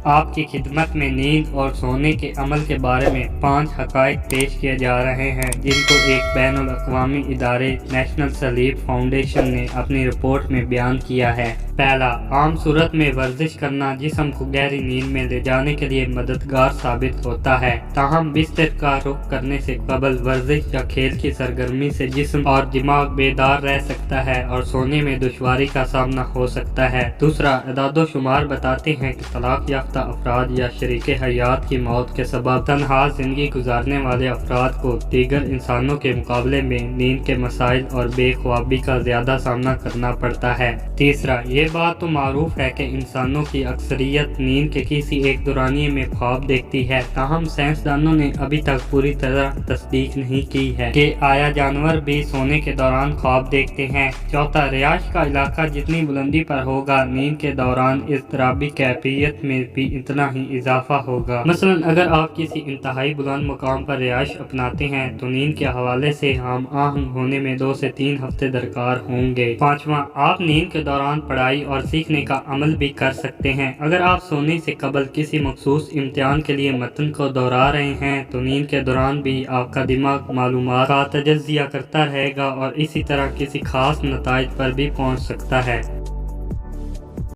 آپ کی خدمت میں نیند اور سونے کے عمل کے بارے میں 5 حقائق پیش کیے جا رہے ہیں جن کو ایک بین الاقوامی ادارے نیشنل سلیپ فاؤنڈیشن نے اپنی رپورٹ میں بیان کیا ہے۔ پہلا، عام صورت میں ورزش کرنا جسم کو گہری نیند میں لے جانے کے لیے مددگار ثابت ہوتا ہے، تاہم بستر کا رخ کرنے سے قبل ورزش یا کھیل کی سرگرمی سے جسم اور دماغ بیدار رہ سکتا ہے اور سونے میں دشواری کا سامنا ہو سکتا ہے۔ دوسرا، اعداد و شمار بتاتے ہیں کہ طلاق یافتہ افراد یا شریک حیات کی موت کے سبب تنہا زندگی گزارنے والے افراد کو دیگر انسانوں کے مقابلے میں نیند کے مسائل اور بے خوابی کا زیادہ سامنا کرنا پڑتا ہے۔ تیسرا، یہ بات تو معروف ہے کہ انسانوں کی اکثریت نیند کے کسی ایک دورانیے میں خواب دیکھتی ہے، تاہم سائنسدانوں نے ابھی تک پوری طرح تصدیق نہیں کی ہے کہ آیا جانور بھی سونے کے دوران خواب دیکھتے ہیں۔ چوتھا، رہائش کا علاقہ جتنی بلندی پر ہوگا، نیند کے دوران اضطرابی کیفیت میں بھی اتنا ہی اضافہ ہوگا۔ مثلا اگر آپ کسی انتہائی بلند مقام پر رہائش اپناتے ہیں تو نیند کے حوالے سے ہم آہنگ ہونے میں 2 سے 3 ہفتے درکار ہوں گے۔ پانچواں، آپ نیند کے دوران پڑھائی اور سیکھنے کا عمل بھی کر سکتے ہیں۔ اگر آپ سونے سے قبل کسی مخصوص امتحان کے لیے متن کو دہرا رہے ہیں تو نیند کے دوران بھی آپ کا دماغ معلومات کا تجزیہ کرتا رہے گا اور اسی طرح کسی خاص نتائج پر بھی پہنچ سکتا ہے۔